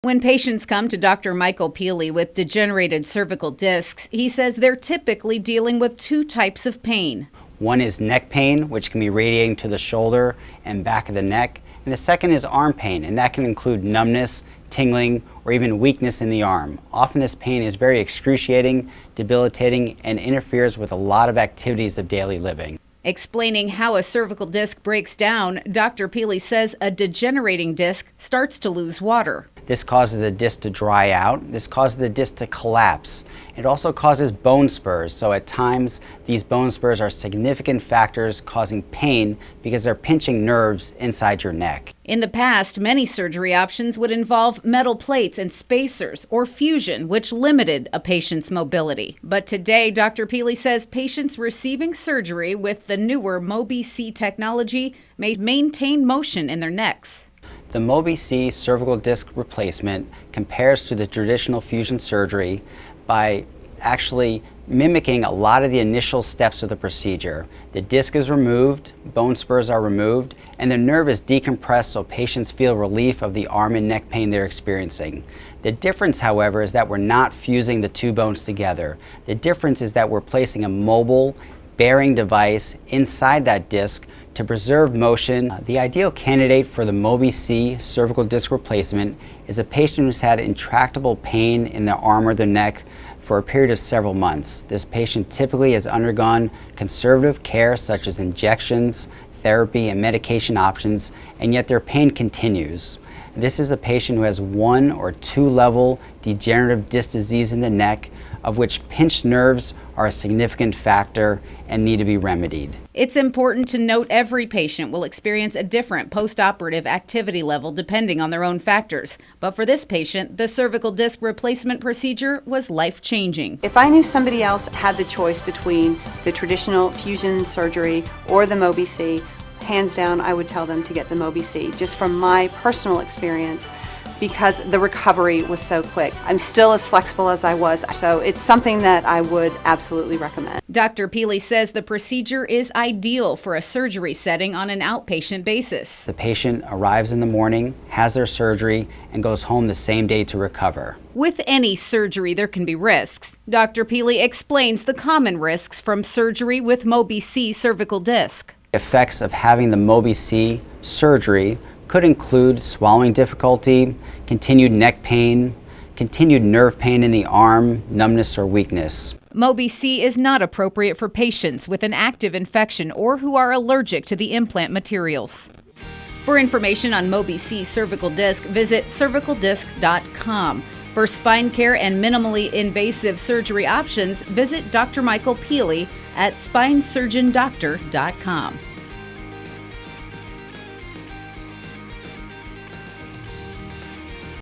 When patients come to Dr. Michael Peelle with degenerated cervical discs, he says they're typically dealing with two types of pain. One is neck pain, which can be radiating to the shoulder and back of the neck. And the second is arm pain, and that can include numbness, tingling, or even weakness in the arm. Often this pain is very excruciating, debilitating, and interferes with a lot of activities of daily living. Explaining how a cervical disc breaks down, Dr. Peelle says a degenerating disc starts to lose water. This causes the disc to dry out. This causes the disc to collapse. It also causes bone spurs. So at times, these bone spurs are significant factors causing pain because they're pinching nerves inside your neck. In the past, many surgery options would involve metal plates and spacers or fusion, which limited a patient's mobility. But today, Dr. Peelle says patients receiving surgery with the newer Mobi-C technology may maintain motion in their necks. The Mobi-C cervical disc replacement compares to the traditional fusion surgery by actually mimicking a lot of the initial steps of the procedure. The disc is removed, bone spurs are removed, and the nerve is decompressed so patients feel relief of the arm and neck pain they're experiencing. The difference, however, is that we're not fusing the two bones together. The difference is that we're placing a mobile bearing device inside that disc to preserve motion. The ideal candidate for the Mobi-C cervical disc replacement is a patient who's had intractable pain in the arm or the neck for a period of several months. This patient typically has undergone conservative care such as injections, therapy, and medication options, and yet their pain continues. This is a patient who has 1 or 2 level degenerative disc disease in the neck, of which pinched nerves are a significant factor and need to be remedied. It's important to note every patient will experience a different post-operative activity level depending on their own factors. But for this patient, the cervical disc replacement procedure was life-changing. If I knew somebody else had the choice between the traditional fusion surgery or the Mobi-C, hands down, I would tell them to get the Mobi-C, just from my personal experience, because the recovery was so quick. I'm still as flexible as I was, so it's something that I would absolutely recommend. Dr. Peelle says the procedure is ideal for a surgery setting on an outpatient basis. The patient arrives in the morning, has their surgery, and goes home the same day to recover. With any surgery, there can be risks. Dr. Peelle explains the common risks from surgery with Mobi-C cervical disc. Effects of having the Mobi-C surgery could include swallowing difficulty, continued neck pain, continued nerve pain in the arm, numbness or weakness. Mobi-C is not appropriate for patients with an active infection or who are allergic to the implant materials. For information on Mobi-C cervical disc, visit cervicaldisc.com. For spine care and minimally invasive surgery options, visit Dr. Michael Peelle at spinesurgeondoctor.com.